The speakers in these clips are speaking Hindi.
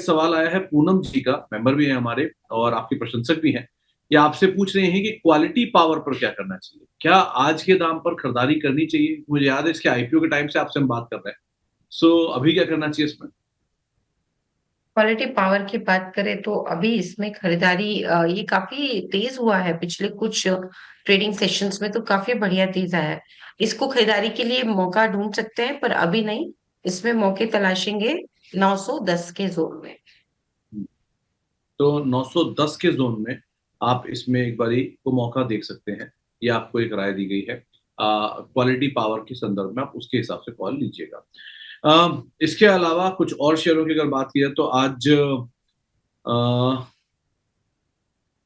एक सवाल आया है पूनम जी का, मेंबर भी है हमारे और आपके प्रशंसक भी हैं। ये आपसे पूछ रहे हैं कि क्वालिटी पावर पर क्या करना चाहिए? क्या आज के दाम पर खरीदारी करनी चाहिए? मुझे याद है इसके आईपीओ के टाइम से आपसे हम बात कर रहे हैं। सो अभी क्या करना चाहिए इसमें? क्वालिटी पावर की बात करें तो अभी इसमें खरीदारी ये काफी तेज हुआ है पिछले कुछ ट्रेडिंग सेशंस में तो काफी बढ़िया तेज आया है। इसको खरीदारी के लिए मौका ढूंढ सकते हैं पर अभी नहीं। इसमें मौके तलाशेंगे 910 के जोन में। तो 910 के जोन में आप इसमें एक बारी को मौका देख सकते हैं। ये आपको एक राय दी गई है। क्वालिटी पावर के संदर्भ में आप उसके हिसाब से कॉल लीजिएगा। इसके अलावा कुछ और शेयरों की अगर बात की जाए तो आज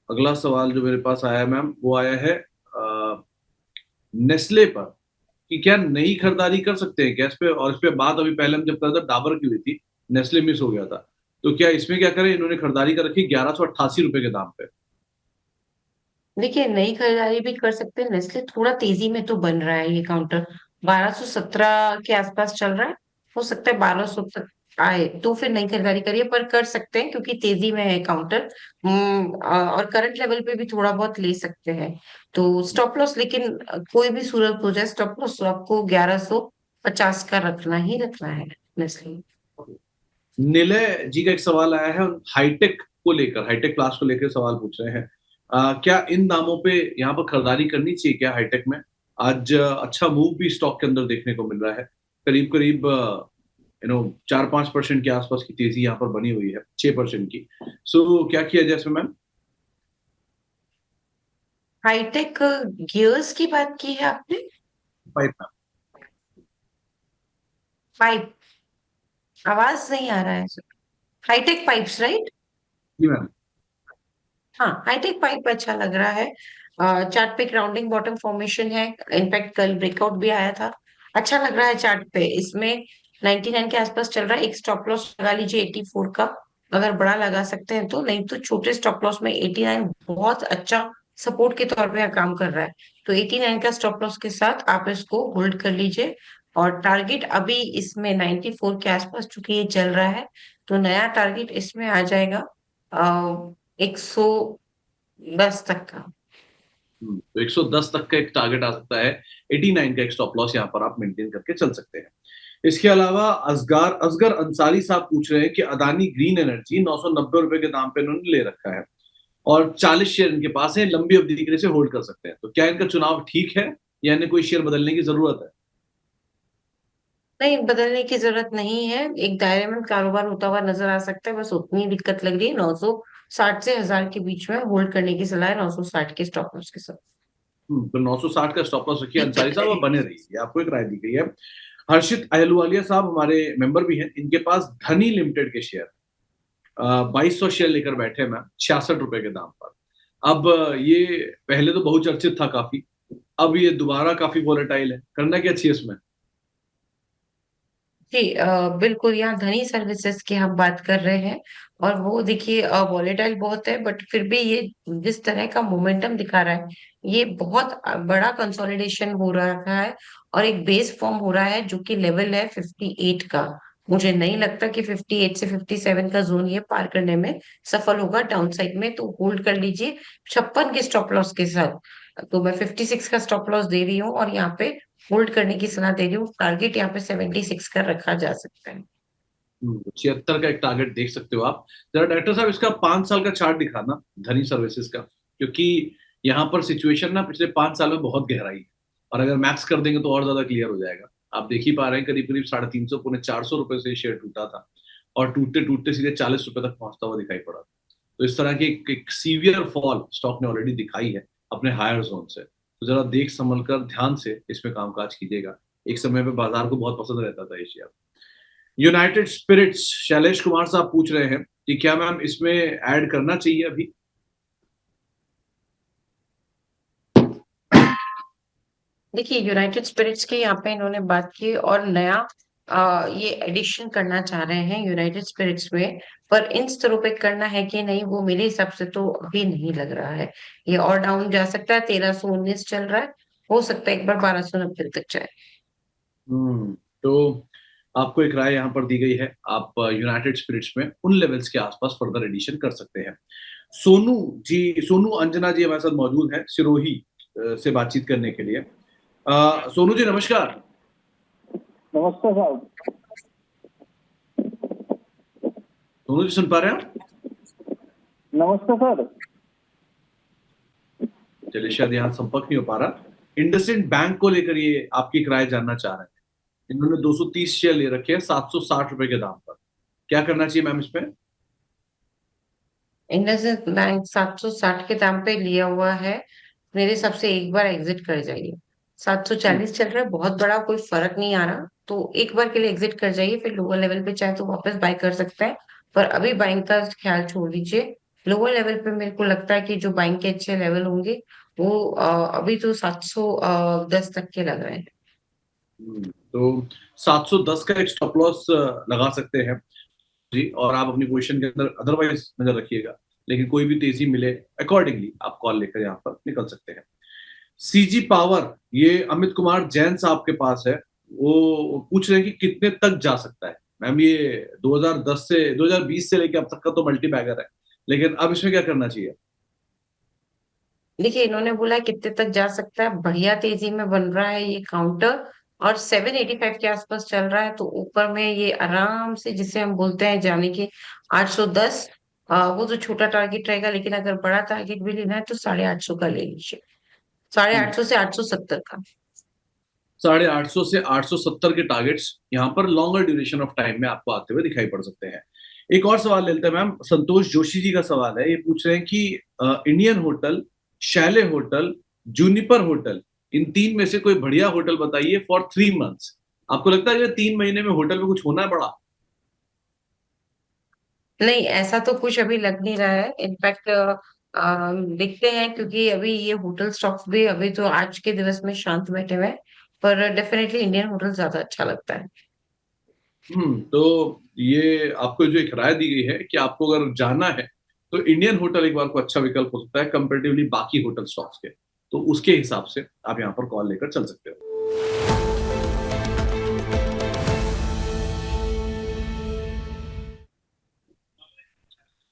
अगला सवाल जो मेरे पास आया है मैम वो आया है नेस्ले पर कि क्या नई खरीदारी कर सकते हैं क्या इस पे, और इस पे बात अभी पहले हम जब कर रहे थे डाबर की हुई थी, नेस्ले मिस हो गया था। तो क्या इसमें क्या करें? इन्होंने खरीदारी कर रखी 1188 रुपए के दाम पे। देखिए नई खरीदारी भी कर सकते हैं। नेस्ले थोड़ा तेजी में तो बन रहा है। ये काउंटर 1217 के आसपास चल रहा है। हो सकता है 1200 तक आए तो फिर नई खरीदारी करिए पर कर सकते हैं क्योंकि तेजी में है काउंटर। और करंट लेवल पे भी थोड़ा बहुत ले सकते हैं। तो स्टॉप लॉस लेकिन कोई भी सूरत हो जाए स्टॉप लॉस तो आपको 1150 का रखना ही रखना है नेस्ले। निलय जी का एक सवाल आया है हाईटेक को लेकर, हाईटेक क्लास को लेकर सवाल पूछ रहे हैं। क्या इन दामों पे यहाँ पर खरीदारी करनी चाहिए क्या हाईटेक में? आज अच्छा मूव भी स्टॉक के अंदर देखने को मिल रहा है। करीब करीब 4-5% के आसपास की तेजी यहाँ पर बनी हुई है, 6% की। सो क्या किया जाए इसमें मैम? हाईटेक गियर्स की बात की है आपने? Pipe ma'am. पाइप आवाज नहीं आ रहा है। Hi-tech pipes right? जी मैम। हाँ हाईटेक पाइप अच्छा लग रहा है। चार्ट पे राउंडिंग बॉटम फॉर्मेशन है। इनफैक्ट कल ब्रेकआउट भी आया था। अच्छा लग रहा है चार्ट पे। इसमें 99 के आसपास चल रहा है। एक स्टॉप लॉस लगा लीजिए 84 का। अगर बड़ा लगा सकते हैं तो, नहीं तो छोटे स्टॉप लॉस में 89 बहुत अच्छा सपोर्ट के तौर पे काम कर रहा है। तो 89 का स्टॉप लॉस के साथ आप इसको होल्ड कर लीजिए। और टारगेट अभी इसमें 94 के आसपास चूंकि ये चल रहा है तो नया टारगेट इसमें आ जाएगा 110 तक का। तो 110 तक का एक टारगेट आ सकता है। 89 का एक स्टॉप लॉस यहाँ पर आप मेंटेन करके चल सकते हैं। इसके अलावा असगर असगर अंसारी साहब पूछ रहे हैं कि अदानी ग्रीन एनर्जी 990 रुपए के दाम पे इन्होंने ले रखा है और 40 शेयर इनके पास है, लंबी अवधि के लिए से होल्ड कर सकते हैं। तो क्या इनका चुनाव ठीक है या इन्हें कोई शेयर बदलने की जरूरत है? नहीं बदलने की जरूरत नहीं है। एक दायरे में कारोबार होता हुआ नजर आ सकता है। बस उतनी दिक्कत लग रही है। 960 से 1000 के बीच में होल्ड करने की सलाह है 960 के स्टॉप लॉस के साथ। तो 960 का स्टॉप लॉस रखिए अंसारी साहब और बने रहिए, ये आपको एक राय दी गई है। हर्षित अहलुवालिया साहब हमारे मेंबर भी हैं, इनके पास धनी लिमिटेड के शेयर 2200 शेयर लेकर बैठे हैं मैम, 66 रुपए के दाम पर। अब ये पहले तो बहुचर्चित था काफी, अब ये दोबारा काफी वोलेटाइल है, करना क्या चाहिए इसमें? जी बिल्कुल। यहाँ धनी सर्विसेज की हम बात कर रहे हैं। और वो देखिए वॉलेटाइल बहुत है बट फिर भी ये जिस तरह का मोमेंटम दिखा रहा है ये बहुत बड़ा कंसोलिडेशन हो रहा है। और एक बेस फॉर्म हो रहा है जो कि लेवल है 58 का। मुझे नहीं लगता कि 58 से 57 का जोन ये पार करने में सफल होगा डाउन साइड में। तो होल्ड कर लीजिए 56 के स्टॉप लॉस के साथ। तो मैं 56 का स्टॉप लॉस दे रही हूँ और यहाँ पे होल्ड करने की सलाह दे रही हूँ। टारगेट यहाँ पे 76 का रखा जा सकता है। 76 का एक टारगेट देख सकते हो आप। जरा डायरेक्टर साहब इसका 5 साल का चार्ट दिखाना, धनी सर्विसेज का, क्योंकि यहाँ पर सिचुएशन ना पिछले 5 साल में बहुत गहराई है और अगर मैक्स कर देंगे तो और ज्यादा क्लियर हो जाएगा। आप देख ही पा रहे हैं करीब करीब 350 400 रुपए से शेयर टूटा था और टूटते टूटते सीधे 40 रुपए तक पहुंचता हुआ दिखाई पड़ा। तो इस तरह की एक सीवियर फॉल स्टॉक ने ऑलरेडी दिखाई है अपने हायर जोन से। तो जरा देख संभल कर ध्यान से इसमें कामकाज कीजिएगा। एक समय पे बाजार को बहुत पसंद रहता था ये share. United Spirits Shailesh Kumar साहब पूछ रहे हैं कि क्या मैम इसमें ऐड करना चाहिए अभी? देखिए यूनाइटेड स्पिरिट्स की यहाँ पे इन्होंने बात की और नया ये एडिशन करना चाह रहे हैं यूनाइटेड स्पिरिट्स में। पर इन स्तरों पे करना है कि नहीं वो मेरे हिसाब से तो अभी नहीं लग रहा है। ये और डाउन जा सकता है। 1319 चल रहा है। हो सकता है एक बार 1290 तक जाए। तो आपको एक राय यहाँ पर दी गई है, आप यूनाइटेड स्पिरिट्स में उन लेवल्स के आसपास फर्दर एडिशन कर सकते हैं। सोनू जी, सोनू अंजना जी हमारे साथ मौजूद हैं सिरोही से बातचीत करने के लिए। सोनू जी नमस्कार। नमस्ते साहब। सोनू जी सुन पा रहे हैं आप? नमस्ते सर। चलिए, शायद यहाँ संपर्क नहीं हो पा रहा। इंडसइंड बैंक को लेकर ये आपकी एक राय जानना चाह रहे हैं। इन्होंने 230 शेयर ले रखे हैं 760 रुपए के दाम पर, क्या करना चाहिए मैम इसमें? इंडसइंड बैंक 760 के दाम पे लिया हुआ है। मेरे हिसाब से एक बार एग्जिट कर जाइए। 740 चल रहा है, बहुत बड़ा कोई फर्क नहीं आ रहा, तो एक बार के लिए एग्जिट कर जाइए, फिर लोअर लेवल पे चाहे तो वापस बाय कर सकते हैं। पर अभी बाइंग का ख्याल छोड़ दीजिए। लोअर लेवल पे मेरे को लगता है कि जो बाइंग के अच्छे लेवल होंगे वो अभी तो 710 तक के लग रहे हैं। तो 710 का एक स्टॉप लॉस लगा सकते हैं जी, और आप अपनी पोजीशन के अंदर अदरवाइज नजर रखिएगा, लेकिन कोई भी तेजी मिले अकॉर्डिंगली आप कॉल लेकर यहाँ पर निकल सकते हैं। सीजी पावर, ये अमित कुमार जैन साहब के पास है, वो पूछ रहे हैं कि कितने तक जा सकता है। मैम ये 2010 से 2020 से लेकर अब तक का तो मल्टी बैगर है, लेकिन अब इसमें क्या करना चाहिए? देखिए, इन्होंने बोला है कितने तक जा सकता है, बढ़िया तेजी में बन रहा है ये काउंटर, और 785 के आसपास चल रहा है, तो ऊपर में ये आराम से, जिसे हम बोलते हैं जाने की 810। वो तो छोटा टारगेट रहेगा, लेकिन अगर बड़ा टारगेट भी लेना है तो 850 का ले लीजिए। 850 से 870 का। 850 से 870 के टारगेट्स यहाँ पर लॉन्गर ड्यूरेशन ऑफ टाइम में आपको आते हुए दिखाई पड़ सकते हैं। एक और सवाल लेते हैं मैम, संतोष जोशी जी का सवाल है। ये पूछ रहे हैं कि Indian hotel, Shelley hotel, Juniper hotel, इन तीन में से कोई बढ़िया होटल बताइए फॉर 3 मंथ्स। आपको लगता है कि 3 महीने में होटल में कुछ होना बड़ा? नहीं, ऐसा तो कुछ अभी लग नहीं रहा है। इनफैक्ट देखते हैं, क्योंकि अभी ये होटल स्टॉक्स भी अभी तो आज के दिवस में शांत बैठे हुए हैं, पर डेफिनेटली इंडियन होटल ज्यादा अच्छा लगता है। तो ये आपको जो एक राय दी गई है कि आपको अगर जाना है तो इंडियन होटल एक बार को अच्छा विकल्प हो सकता है कंपेरेटिवली बाकी होटल स्टॉक्स के, तो उसके हिसाब से आप यहाँ पर कॉल लेकर चल सकते हो।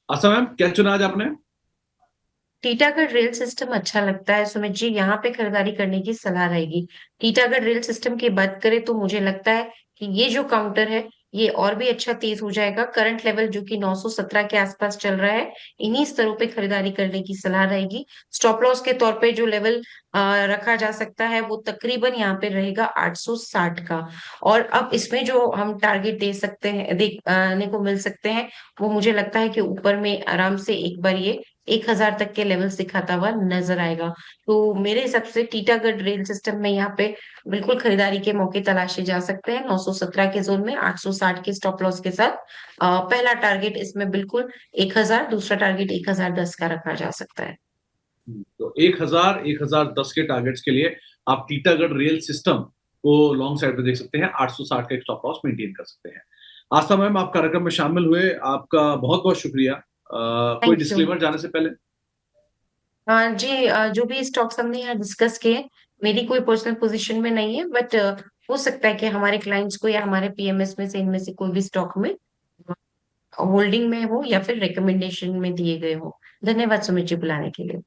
आशा मैम, क्या चुना आज आपने? टीटागढ़ रेल सिस्टम अच्छा लगता है सुमित जी, यहाँ पे खरीदारी करने की सलाह रहेगी। टीटागढ़ रेल सिस्टम की बात करें तो मुझे लगता है कि ये जो काउंटर है ये और भी अच्छा तेज हो जाएगा। करंट लेवल जो कि 917 के आसपास चल रहा है, इन्हीं स्तरों पे खरीदारी करने की सलाह रहेगी। स्टॉप लॉस के तौर पे जो लेवल रखा जा सकता है वो तकरीबन यहाँ पे रहेगा 860 का। और अब इसमें जो हम टारगेट दे सकते हैं, देखने को मिल सकते हैं, वो मुझे लगता है कि ऊपर में आराम से एक बार ये 1000 तक के लेवल्स दिखाता हुआ नजर आएगा। तो मेरे हिसाब से टीटागढ़ रेल सिस्टम में यहाँ पे बिल्कुल खरीदारी के मौके तलाशे जा सकते हैं। 917 के जोन में 860 के स्टॉप लॉस के साथ पहला टारगेट इसमें बिल्कुल 1000, दूसरा टारगेट 1010 का रखा जा सकता है। तो 1010 के टारगेट्स के लिए आप टीटागढ़ रेल सिस्टम को लॉन्ग साइड पे देख सकते हैं, 860 का एक स्टॉप लॉस मेंटेन कर सकते हैं। आस्था मैम, आप कार्यक्रम में शामिल हुए, आपका बहुत बहुत शुक्रिया। कोई थैंक यू। डिस्क्लेमर जाने से पहले? जी, जो भी स्टॉक्स हमने यहाँ डिस्कस किए, मेरी कोई पर्सनल पोजीशन में नहीं है, बट हो सकता है कि हमारे क्लाइंट्स को या हमारे पीएमएस में से इनमें से कोई भी स्टॉक में होल्डिंग में हो या फिर रिकमेंडेशन में दिए गए हो। धन्यवाद सुमित जी बुलाने के लिए।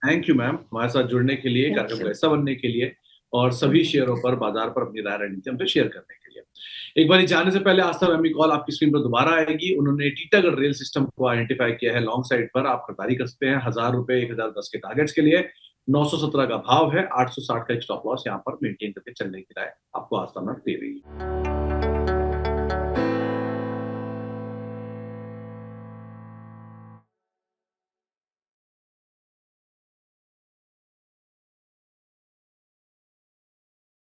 थैंक यू मैम, हमारे साथ जुड़ने के लिए, थैंक कार्यक्रम यू। का हिस्सा बनने के लिए, और सभी शेयरों पर, बाजार पर अपनी राय रणनीति हमसे शेयर करने के लिए। एक बार जाने से पहले आस्था मैम की कॉल आपकी स्क्रीन पर दोबारा आएगी। उन्होंने टीटागढ़ रेल सिस्टम को आइडेंटिफाई किया है लॉन्ग साइड पर, आप खरीदारी कर सकते हैं 1000 रुपए 1010 के टारगेट्स के लिए। 917 का भाव है, 860 का स्टॉप लॉस यहाँ पर मेंटेन करके चलने की राय आपको आस्था मैम दे रही है।